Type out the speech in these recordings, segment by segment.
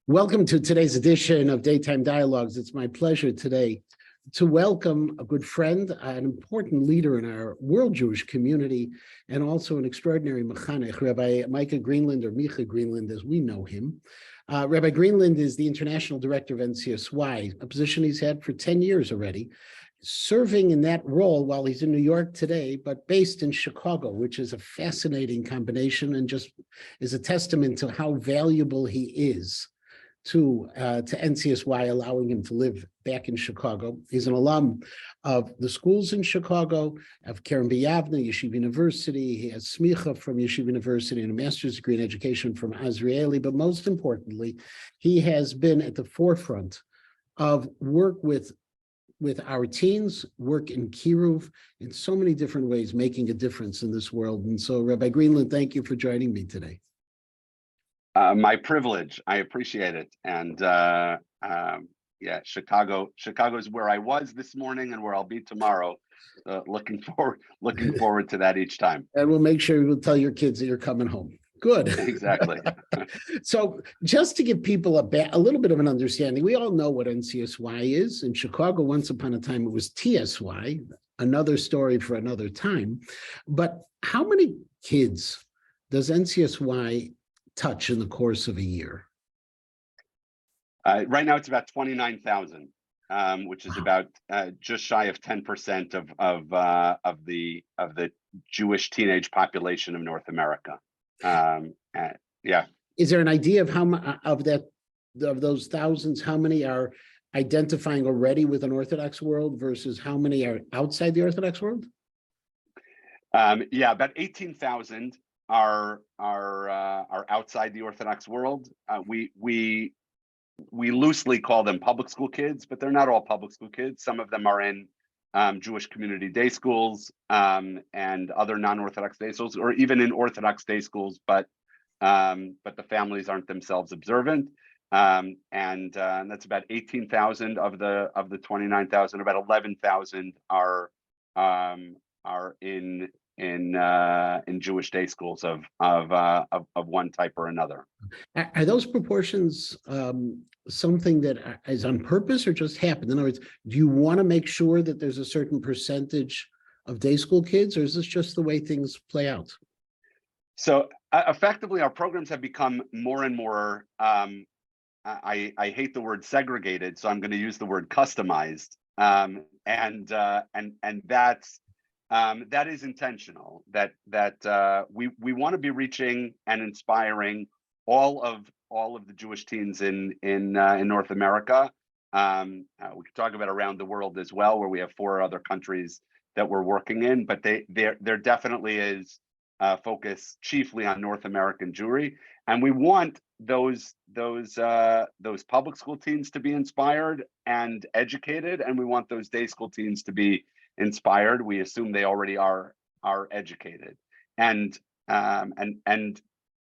Welcome to today's edition of Daytime Dialogues. It's my pleasure today to welcome a good friend, an important leader in our world Jewish community, and also an extraordinary mechanech, Rabbi Micah Greenland, or Micah Greenland as we know him. Rabbi Greenland is the International Director of NCSY, a position he's had for 10 years already, serving in that role while he's in New York today, but based in Chicago, which is a fascinating combination and just is a testament to how valuable he is to NCSY, allowing him to live back in Chicago. He's an alum of the schools in Chicago, of Keren B'Yavneh, Yeshiva University. He has smicha from Yeshiva University and a master's degree in education from Azrieli. But most importantly, he has been at the forefront of work with our teens, work in Kiruv in so many different ways, making a difference in this world. And so, Rabbi Greenland, thank you for joining me today. My privilege. I appreciate it. And yeah, Chicago is where I was this morning and where I'll be tomorrow. Looking forward to that each time. And we'll make sure we'll tell your kids that you're coming home. Good. Exactly. So just to give people a little bit of an understanding, we all know what NCSY is. In Chicago, once upon a time, it was TSY, another story for another time. But how many kids does NCSY touch in the course of a year? Right now, it's about 29,000, which is about just shy of 10% of the Jewish teenage population of North America. Yeah. Is there an idea of how of those thousands, how many are identifying already with an Orthodox world versus how many are outside the Orthodox world? Yeah, about 18,000 are outside the Orthodox world. We loosely call them public school kids, but they're not all public school kids. Some of them are in Jewish community day schools and other non-Orthodox day schools, or even in Orthodox day schools, but the families aren't themselves observant. And that's about 18,000 of the 29,000. About 11,000 are in Jewish day schools of one type or another. Are those proportions something that is on purpose or just happened? In other words, do you want to make sure that there's a certain percentage of day school kids, or is this just the way things play out? So effectively, our programs have become more and more, I hate the word segregated, so I'm going to use the word customized. And that is intentional, that we want to be reaching and inspiring all of the Jewish teens in North America. We could talk about around the world as well, where we have 4 other countries that we're working in, but there definitely is focus chiefly on North American Jewry, and we want those public school teens to be inspired and educated, and we want those day school teens to be inspired. We assume they already are educated, and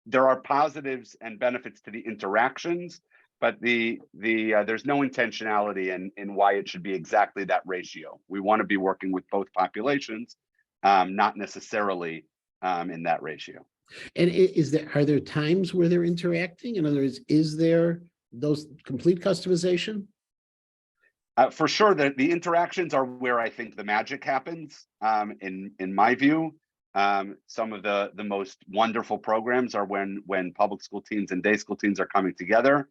there are positives and benefits to the interactions, but there's no intentionality in why it should be exactly that ratio. We want to be working with both populations, not necessarily in that ratio. And are there times where they're interacting? In other words, is there those complete customization? For sure, the interactions are where I think the magic happens. In my view, some of the most wonderful programs are when public school teens and day school teens are coming together.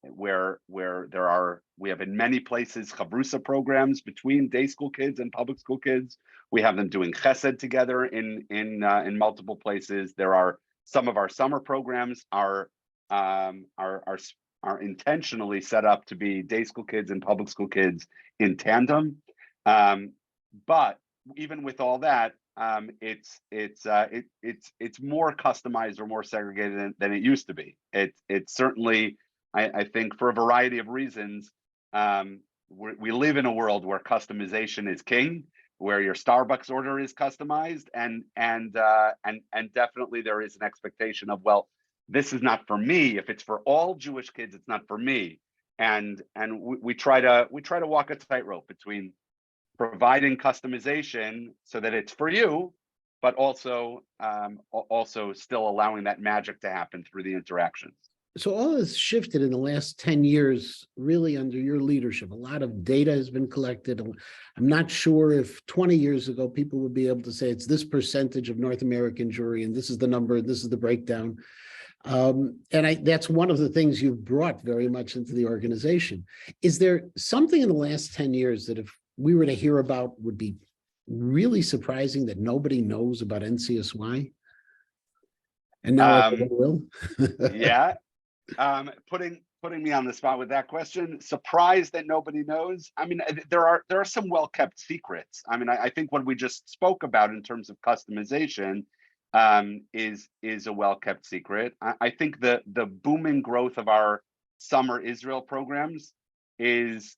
Where we have in many places chavrusa programs between day school kids and public school kids. We have them doing chesed together in multiple places. There are some of our summer programs are intentionally set up to be day school kids and public school kids in tandem. But even with all that, it's more customized or more segregated than it used to be. It's certainly, I think, for a variety of reasons, we live in a world where customization is king, where your Starbucks order is customized, and definitely there is an expectation of, well, this is not for me. If it's for all Jewish kids, it's not for me. And we try to walk a tightrope between providing customization so that it's for you, but also still allowing that magic to happen through the interactions. So all has shifted in the last 10 years, really under your leadership. A lot of data has been collected. I'm not sure if 20 years ago, people would be able to say it's this percentage of North American Jewry, and this is the number, this is the breakdown. That's one of the things you've brought very much into the organization. Is there something in the last 10 years that if we were to hear about would be really surprising that nobody knows about NCSY? And now everyone will. Yeah. Putting me on the spot with that question. Surprised that nobody knows. I mean, there are some well-kept secrets. I mean, I think what we just spoke about in terms of customization is a well-kept secret. I think the booming growth of our summer Israel programs is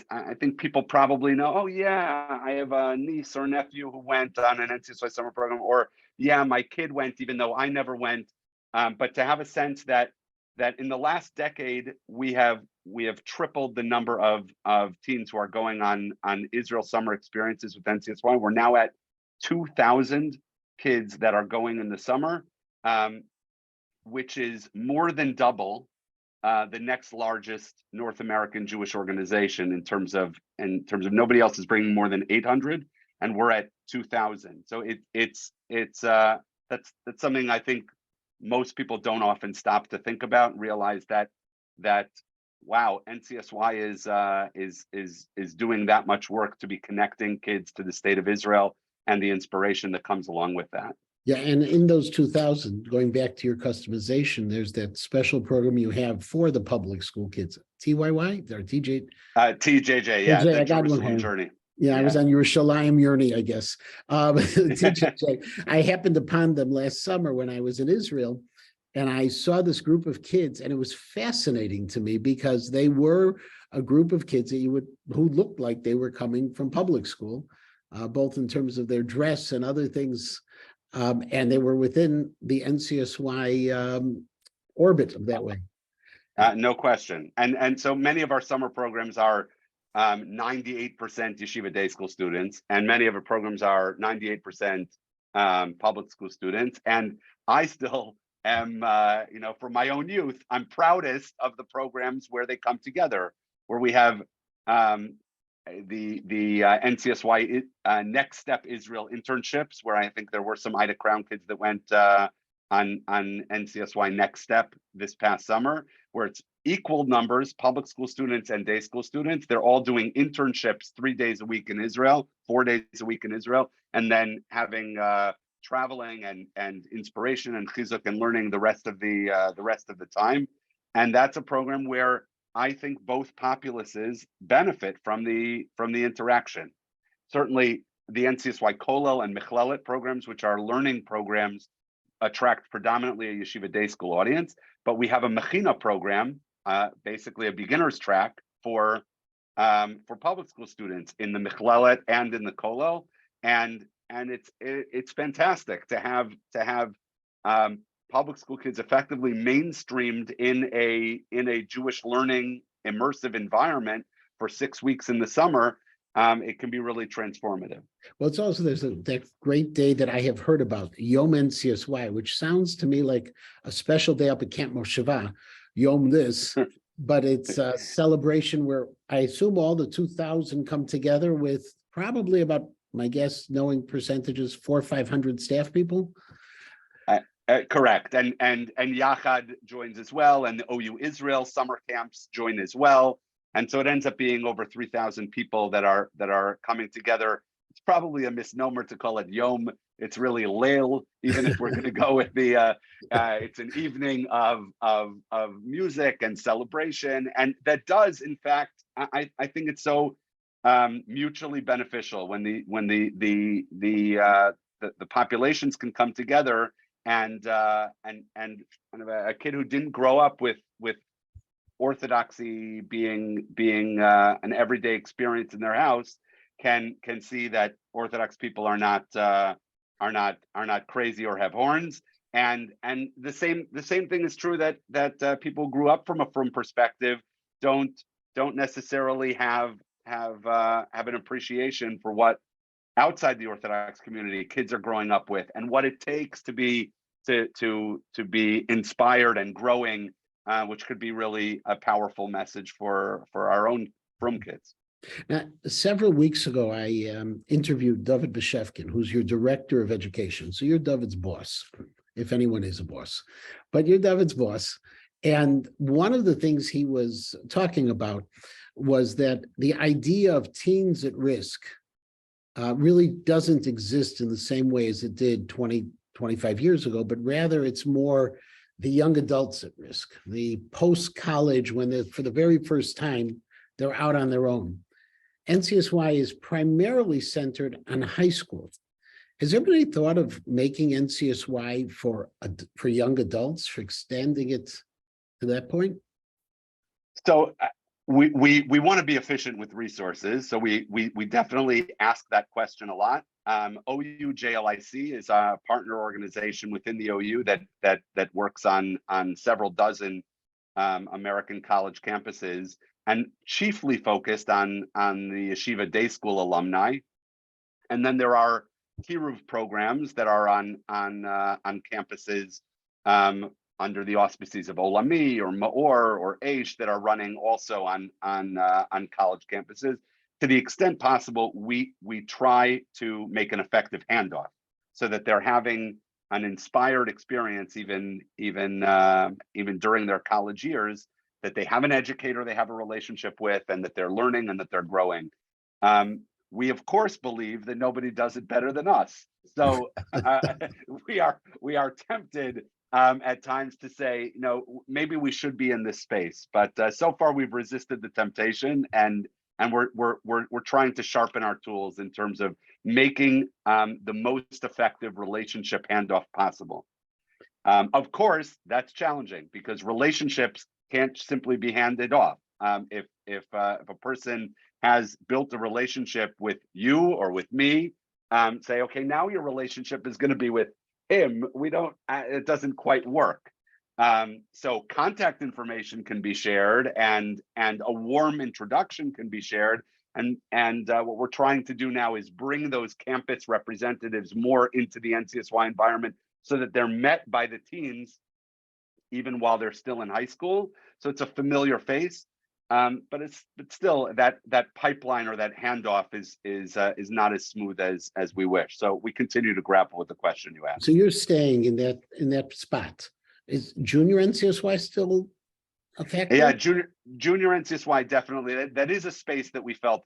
I think people probably know, oh yeah, I have a niece or nephew who went on an NCSY summer program, or yeah, my kid went even though I never went. But to have a sense that in the last decade we have tripled the number of teens who are going on Israel summer experiences with NCSY. We're now at 2,000 kids that are going in the summer, which is more than double the next largest North American Jewish organization in terms of nobody else is bringing more than 800, and we're at 2,000. So that's something I think most people don't often stop to think about and realize that wow, NCSY is doing that much work to be connecting kids to the state of Israel and the inspiration that comes along with that. Yeah, and in those 2,000, going back to your customization, there's that special program you have for the public school kids, TYY or TJ? TJJ, yeah, TJ, the I got one Jerusalem hand. Journey. Yeah, I was on Yerushalayim Journey, I guess. TJJ, I happened upon them last summer when I was in Israel, and I saw this group of kids, and it was fascinating to me because they were a group of kids that who looked like they were coming from public school, both in terms of their dress and other things. And they were within the NCSY orbit of that way. No question. And so many of our summer programs are 98% yeshiva day school students, and many of our programs are 98% public school students. And I still am, from my own youth, I'm proudest of the programs where they come together, where we have the NCSY Next Step Israel internships, where I think there were some Ida Crown kids that went on NCSY Next Step this past summer, where it's equal numbers, public school students and day school students. They're all doing internships 3 days a week in Israel, 4 days a week in Israel, and then having traveling and inspiration and chizuk and learning the rest of the time. And that's a program where I think both populaces benefit from the interaction. Certainly, the NCSY Kollel and Michlelet programs, which are learning programs, attract predominantly a yeshiva day school audience. But we have a Mechina program, basically a beginner's track for public school students in the Michlelet and in the Kollel, and it's fantastic to have public school kids effectively mainstreamed in a Jewish learning immersive environment for 6 weeks in the summer. It can be really transformative. Well, it's also there's that great day that I have heard about, Yom NCSY, which sounds to me like a special day up at Camp Mosheva, Yom this, but it's a celebration where I assume all the 2,000 come together with probably about, my guess, knowing percentages, 400 or 500 staff people. Correct, and Yachad joins as well, and the OU Israel summer camps join as well, and so it ends up being over 3,000 people that are coming together. It's probably a misnomer to call it Yom. It's really Leil, even if we're going to go with the. It's an evening of music and celebration, and that does, in fact, I think it's so mutually beneficial when the populations can come together. And kind of a kid who didn't grow up with orthodoxy being an everyday experience in their house can see that Orthodox people are not crazy or have horns, and the same thing is true that people who grew up from a frum perspective don't necessarily have an appreciation for what outside the Orthodox community kids are growing up with, and what it takes to be inspired and growing which could be really a powerful message for our own frum kids. Now, several weeks ago, I interviewed David Beshefkin, who's your director of education. So you're David's boss, if anyone is a boss, but you're David's boss. And one of the things he was talking about was that the idea of teens at risk really doesn't exist in the same way as it did 20, 25 years ago, but rather it's more the young adults at risk, the post-college when they're, for the very first time, they're out on their own. NCSY is primarily centered on high school. Has anybody thought of making NCSY for young adults, for extending it to that point? So we want to be efficient with resources. So we definitely ask that question a lot. OU JLIC is a partner organization within the OU that works on several dozen American college campuses, and chiefly focused on the Yeshiva Day School alumni. And then there are Kiruv programs that are on campuses under the auspices of Olami or Maor or Aish that are running also on college campuses. To the extent possible, we try to make an effective handoff so that they're having an inspired experience even during their college years, that they have an educator they have a relationship with, and that they're learning and that they're growing. We of course believe that nobody does it better than us. So we are tempted at times to say, maybe we should be in this space, but so far we've resisted the temptation, and we're trying to sharpen our tools in terms of making the most effective relationship handoff possible. Of course, that's challenging because relationships can't simply be handed off. If a person has built a relationship with you or with me, say, okay, now your relationship is going to be with him. It doesn't quite work. So contact information can be shared, and a warm introduction can be shared. And what we're trying to do now is bring those campus representatives more into the NCSY environment so that they're met by the teens even while they're still in high school. So it's a familiar face, but still that pipeline or that handoff is not as smooth as we wish. So we continue to grapple with the question you asked. So you're staying in that spot. Is junior NCSY still a factor? Yeah, junior NCSY definitely. That is a space that we felt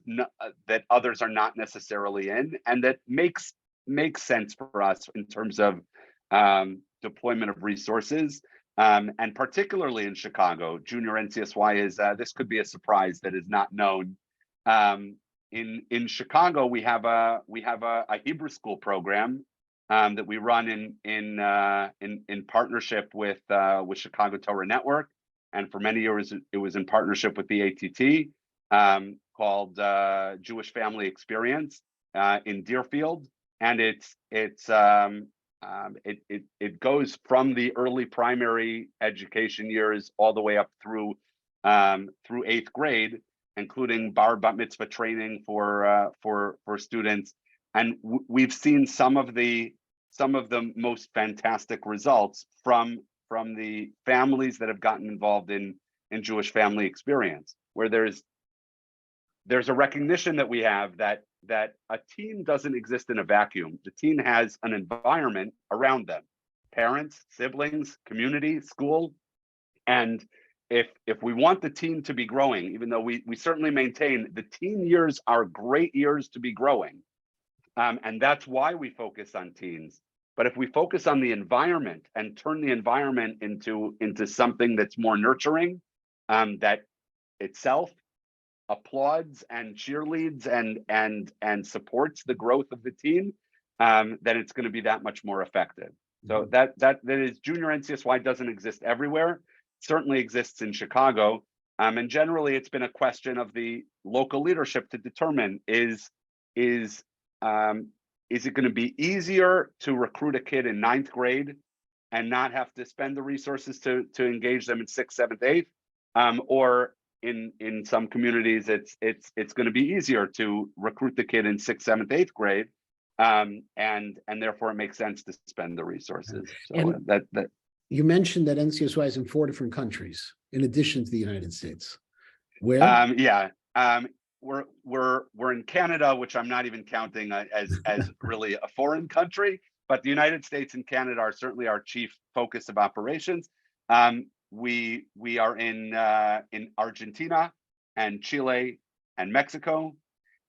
that others are not necessarily in, and that makes sense for us in terms of deployment of resources. And particularly in Chicago, junior NCSY is this could be a surprise that is not known. In Chicago, we have a Hebrew school program that we run in partnership with Chicago Torah Network, and for many years it was in partnership with the ATT, called Jewish Family Experience in Deerfield, and it goes from the early primary education years all the way up through 8th grade, including bar bat mitzvah training for students. And we've seen some of the most fantastic results from the families that have gotten involved in Jewish Family Experience, where there's a recognition that we have that a teen doesn't exist in a vacuum. The teen has an environment around them: parents, siblings, community, school. And if we want the teen to be growing, even though we certainly maintain the teen years are great years to be growing, and that's why we focus on teens. But if we focus on the environment and turn the environment into something that's more nurturing, that itself applauds and cheerleads and supports the growth of the teen, then it's going to be that much more effective. So that is, junior NCSY doesn't exist everywhere. It certainly exists in Chicago, and generally it's been a question of the local leadership to determine is it going to be easier to recruit a kid in 9th grade and not have to spend the resources to engage them in 6th, 7th, 8th, or in some communities, it's going to be easier to recruit the kid in 6th, 7th, 8th grade, and therefore it makes sense to spend the resources. So You mentioned that NCSY is in 4 different countries, in addition to the United States. Where? Yeah. We're in Canada, which I'm not even counting as really a foreign country, but the United States and Canada are certainly our chief focus of operations. We are in Argentina and Chile and Mexico.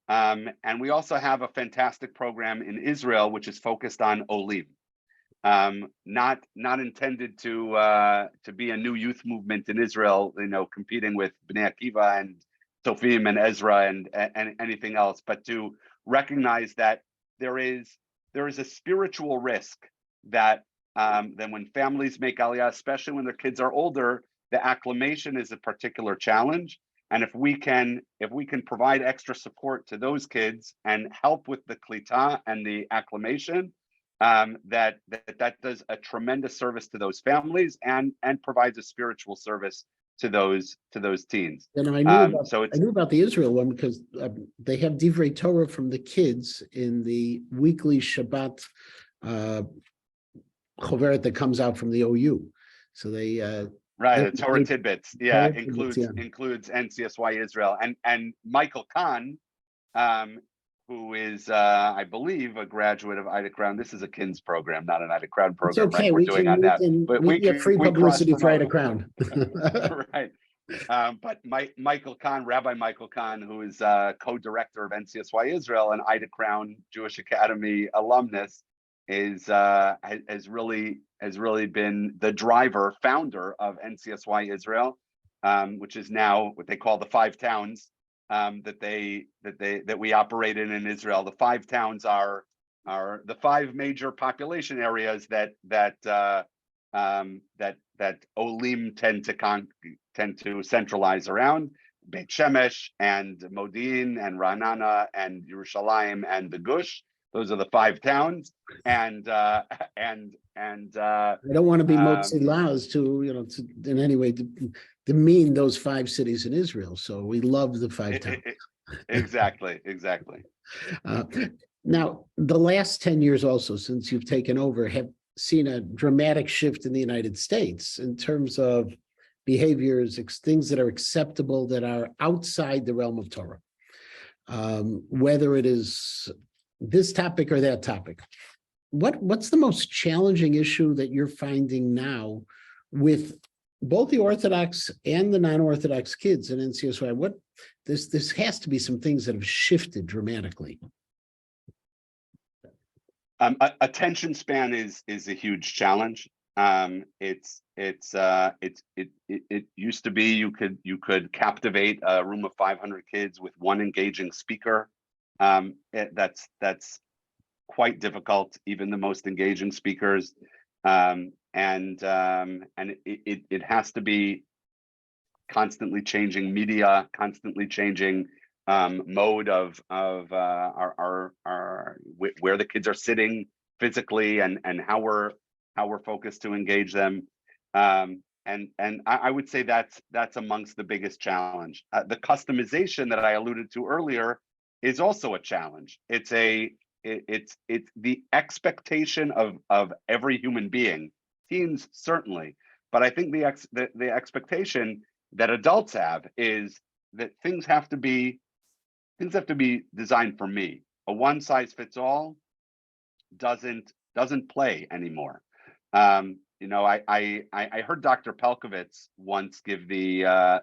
And we also have a fantastic program in Israel, which is focused on Olim. Not intended to be a new youth movement in Israel, competing with Bnei Akiva and Sofim and Ezra and anything else, but to recognize that there is a spiritual risk that then when families make Aliyah, especially when their kids are older, the acclimation is a particular challenge. And if we can provide extra support to those kids and help with the klita and the acclimation, that does a tremendous service to those families and provides a spiritual service to those teens. And I knew about the Israel one because they have Divrei Torah from the kids in the weekly Shabbat choveret that comes out from the OU. So they right, the Torah tidbits, includes NCSY Israel and Michael Kahn, who is I believe a graduate of Ida Crown. This is a KINS program, not an Ida Crown program. It's okay. Right? We're doing on that, but we get free publicity for Ida Crown. Right. But Michael Kahn, Rabbi Michael Kahn, who is co-director of NCSY Israel and Ida Crown Jewish Academy alumnus, has really been the founder of NCSY Israel, which is now what they call the 5 towns that we operate in Israel. The 5 towns are the 5 major population areas that Olim tend to centralize around: Beit Shemesh and Modi'in and Ra'anana and Yerushalayim and the Gush. Those are the 5 towns, and I don't want to be Motzi Laz to in any way demean those 5 cities in Israel. So we love the 5 towns. Exactly. Now, the last 10 years also, since you've taken over, have seen a dramatic shift in the United States in terms of behaviors, things that are acceptable that are outside the realm of Torah, whether it is this topic or that topic. What's the most challenging issue that you're finding now with both the Orthodox and the non-Orthodox kids in NCSY? This has to be some things that have shifted dramatically. Attention span is a huge challenge. It used to be you could captivate a room of 500 kids with one engaging speaker. That's quite difficult, even the most engaging speakers, and it has to be constantly changing media, constantly changing mode of our where the kids are sitting physically and how we're focused to engage them. And I would say that's amongst the biggest challenge. The customization that I alluded to earlier is also a challenge. It's the expectation of every human being, teens certainly, but I think the expectation that adults have is that things have to be designed for me. A one size fits all doesn't play anymore. I heard Dr. Pelkovitz once give the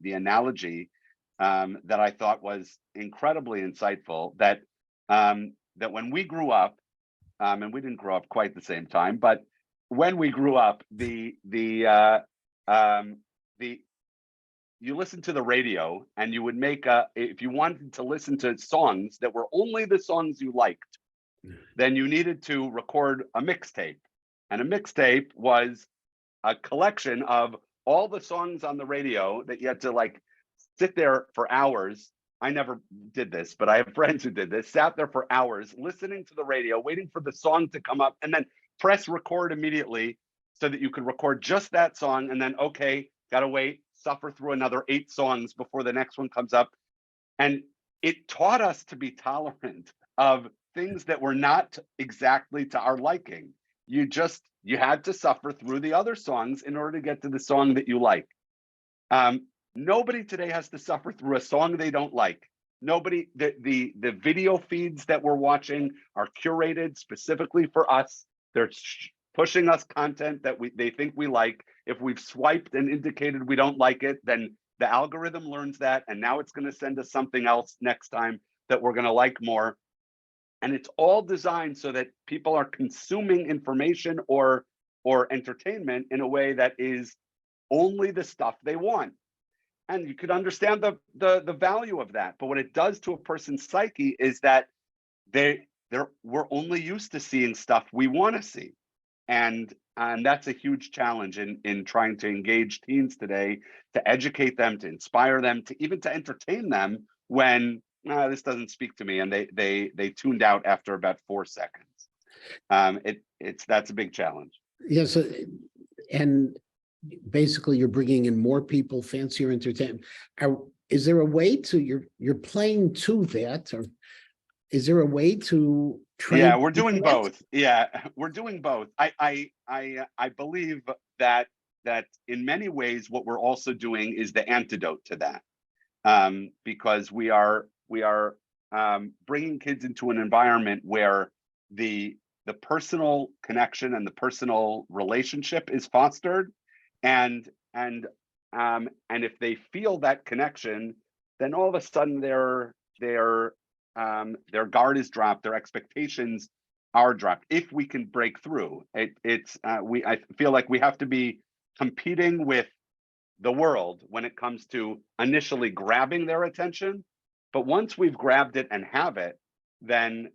analogy that I thought was incredibly insightful, that when we grew up, and we didn't grow up quite the same time, but when we grew up, you listened to the radio and you would make if you wanted to listen to songs that were only the songs you liked, then you needed to record a mixtape. And a mixtape was a collection of all the songs on the radio that you had to sit there for hours. I never did this, but I have friends who did this, sat there for hours listening to the radio, waiting for the song to come up, and then press record immediately so that you could record just that song. And then, okay, gotta wait, suffer through another 8 songs before the next one comes up. And it taught us to be tolerant of things that were not exactly to our liking. you had to suffer through the other songs in order to get to the song that you like. Nobody today has to suffer through a song they don't like. Nobody, the video feeds that we're watching are curated specifically for us. They're pushing us content that they think we like. If we've swiped and indicated we don't like it, then the algorithm learns that, and now it's going to send us something else next time that we're going to like more. And it's all designed so that people are consuming information or entertainment in a way that is only the stuff they want. And you could understand the value of that. But what it does to a person's psyche is that we're only used to seeing stuff we want to see. And that's a huge challenge in trying to engage teens today, to educate them, to inspire them, to even to entertain them when this doesn't speak to me, and they tuned out after about 4 seconds. That's a big challenge. Yes, and basically you're bringing in more people, fancier entertainment. Is there a way to you're playing to that, or is there a way to train? Yeah, we're doing both. Yeah, we're doing both. I believe that in many ways what we're also doing is the antidote to that, because we are bringing kids into an environment where the personal connection and the personal relationship is fostered, and if they feel that connection, then all of a sudden their guard is dropped, their expectations are dropped. If we can break through, I feel like we have to be competing with the world when it comes to initially grabbing their attention. But once we've grabbed it and have it, then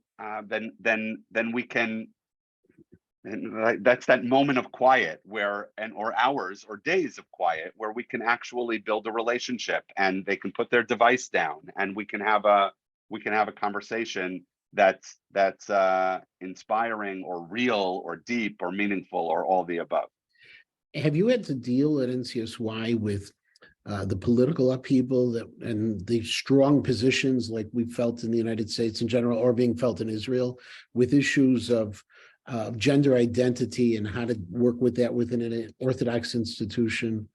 we can. And that's that moment of quiet or hours or days of quiet where we can actually build a relationship, and they can put their device down, and we can have a conversation that's inspiring or real or deep or meaningful or all the above. Have you had to deal at NCSY with the political upheaval and the strong positions like we felt in the United States in general, or being felt in Israel, with issues of gender identity and how to work with that within an Orthodox institution?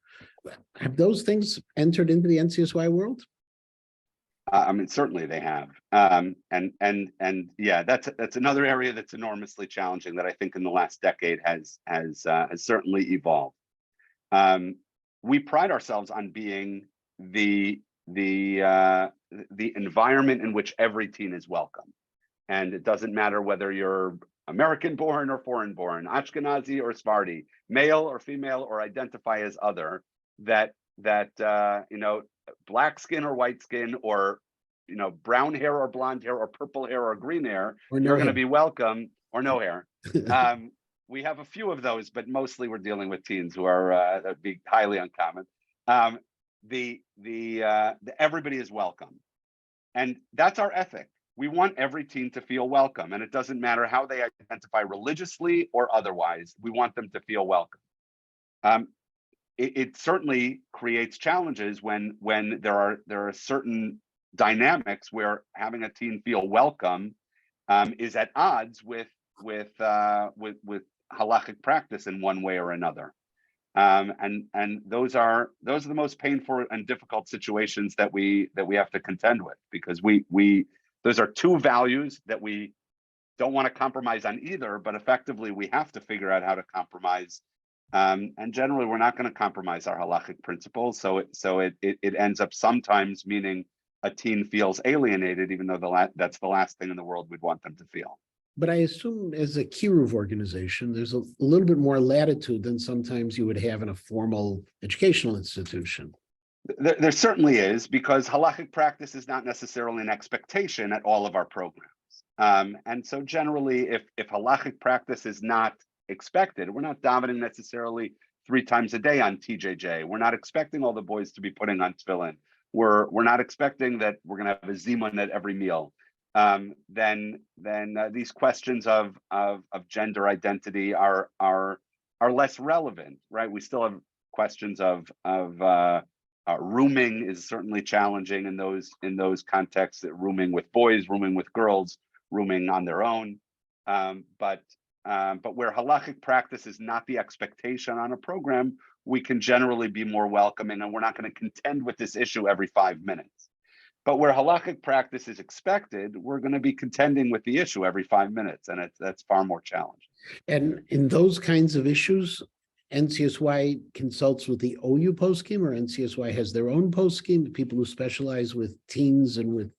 Have those things entered into the NCSY world? I mean, certainly they have, and yeah, that's another area that's enormously challenging that I think in the last decade has certainly evolved. We pride ourselves on being the environment in which every teen is welcome, and it doesn't matter whether you're American born or foreign born, Ashkenazi or Sephardi, male or female, or identify as other, that black skin or white skin, or brown hair or blonde hair or purple hair or green hair, Or no you're going to hair. be welcome, or no hair. We have a few of those, but mostly we're dealing with teens who are that'd be highly uncommon. Everybody is welcome, and that's our ethic. We want every teen to feel welcome, and it doesn't matter how they identify religiously or otherwise. We want them to feel welcome. It certainly creates challenges when there are certain dynamics where having a teen feel welcome is at odds with halachic practice in one way or another. And those are the most painful and difficult situations that we have to contend with, because those are two values that we don't want to compromise on either, but effectively we have to figure out how to compromise. And generally we're not going to compromise our halachic principles. So it ends up sometimes meaning a teen feels alienated, even though that's the last thing in the world we'd want them to feel. But I assume as a kiruv organization, there's a little bit more latitude than sometimes you would have in a formal educational institution. There certainly is, because halachic practice is not necessarily an expectation at all of our programs. And so generally, if halachic practice is not expected, we're not davening necessarily 3 times a day on TJJ. We're not expecting all the boys to be putting on tefillin. We're not expecting that we're going to have a zimun at every meal. Then these questions of gender identity are less relevant, right? We still have questions of rooming is certainly challenging in those contexts. Rooming with boys, rooming with girls, rooming on their own. But but where halachic practice is not the expectation on a program, we can generally be more welcoming, and we're not going to contend with this issue every 5 minutes. But where halachic practice is expected, we're going to be contending with the issue every 5 minutes, and that's far more challenging. And in those kinds of issues, NCSY consults with the OU post scheme, or NCSY has their own post scheme, people who specialize with teens and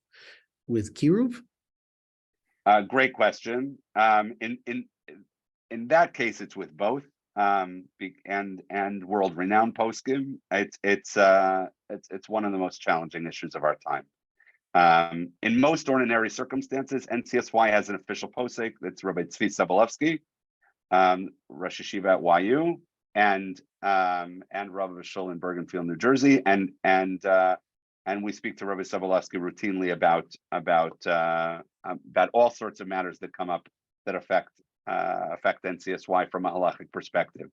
with Kiruv? Great question. In that case, it's with both, and world-renowned poskim. It's one of the most challenging issues of our time. In most ordinary circumstances, NCSY has an official posek. That's Rabbi Tzvi Sobolevsky, Rosh Yeshiva at YU, and Rabbi Shul in Bergenfield, New Jersey, and we speak to Rabbi Sobolevsky routinely about all sorts of matters that come up that affect NCSY from a halachic perspective.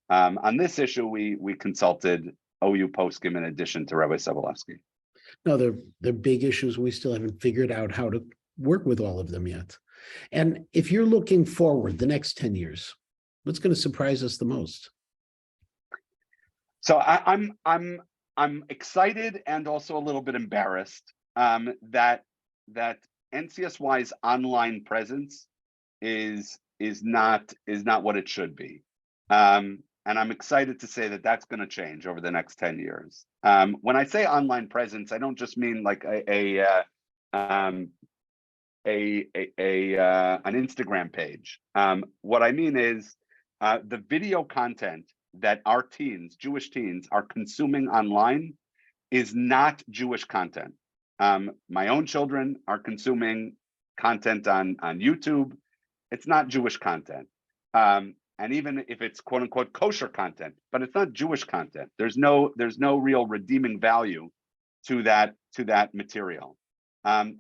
On this issue, we consulted OU poskim in addition to Rabbi Sobolevsky. No, they're big issues. We still haven't figured out how to work with all of them yet. And if you're looking forward the next 10 years, what's going to surprise us the most? So I'm excited and also a little bit embarrassed that NCSY's online presence is not what it should be. And I'm excited to say that that's going to change over the next 10 years. When I say online presence, I don't just mean like an Instagram page. What I mean is the video content that our teens, Jewish teens, are consuming online is not Jewish content. My own children are consuming content on YouTube. It's not Jewish content. And even if it's quote unquote kosher content, but it's not Jewish content. There's no real redeeming value to that material. And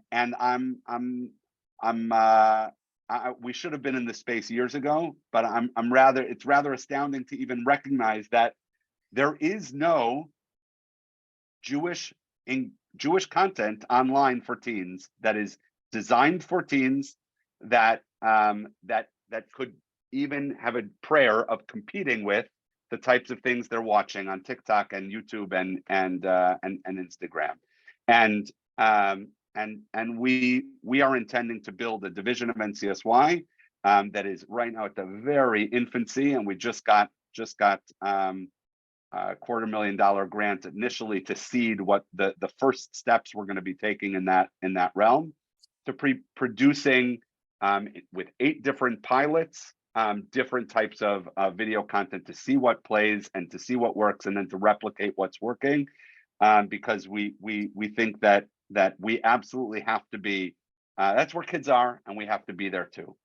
we should have been in this space years ago, but it's rather astounding to even recognize that there is no Jewish content online for teens that is designed for teens that could even have a prayer of competing with the types of things they're watching on TikTok and YouTube and Instagram. And we are intending to build a division of NCSY that is right now at the very infancy, and we just got a $250,000 grant initially to seed what the first steps we're going to be taking in that realm, to producing with 8 different pilots, different types of video content to see what plays and to see what works, and then to replicate what's working, because we think that we absolutely have to be, that's where kids are, and we have to be there too.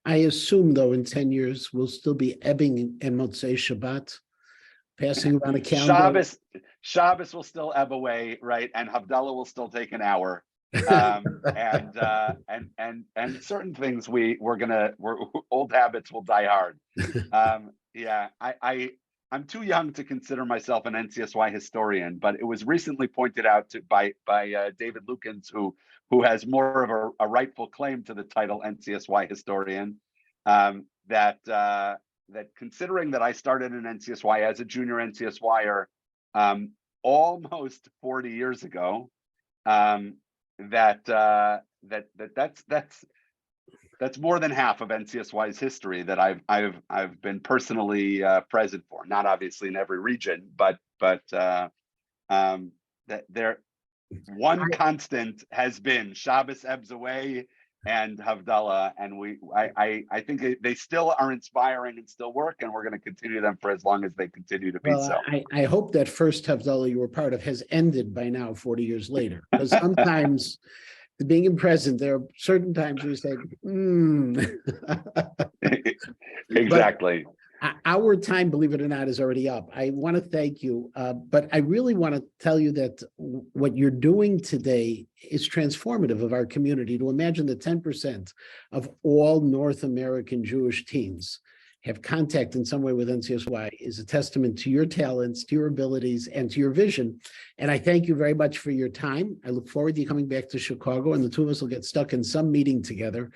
I assume, though, in 10 years, we'll still be ebbing and Motzei Shabbat, passing around a calendar. Shabbos will still ebb away, right? And Havdalah will still take an hour. And certain things we're old habits will die hard. Yeah, I'm too young to consider myself an NCSY historian, but it was recently pointed out by David Lukens, who has more of a rightful claim to the title NCSY historian, that considering that I started in NCSY as a junior NCSYer almost 40 years ago, that's more than half of NCSY's history that I've been personally present for. Not obviously in every region, but that there one constant has been Shabbos ebbs away and Havdalah, and I think they still are inspiring and still work, and we're going to continue them for as long as they continue to be so. I hope that first Havdalah you were part of has ended by now, 40 years later, because sometimes being in present, there are certain times where you say, Exactly. But our time, believe it or not, is already up. I want to thank you, but I really want to tell you that what you're doing today is transformative of our community. To imagine that 10% of all North American Jewish teens have contact in some way with NCSY is a testament to your talents, to your abilities, and to your vision. And I thank you very much for your time. I look forward to you coming back to Chicago, and the two of us will get stuck in some meeting together.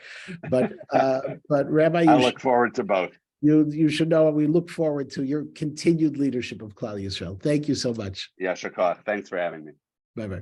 But Rabbi, I look forward to both. You should know we look forward to your continued leadership of Klal Yisrael. Thank you so much. Yeah, Shakar. Thanks for having me. Bye-bye.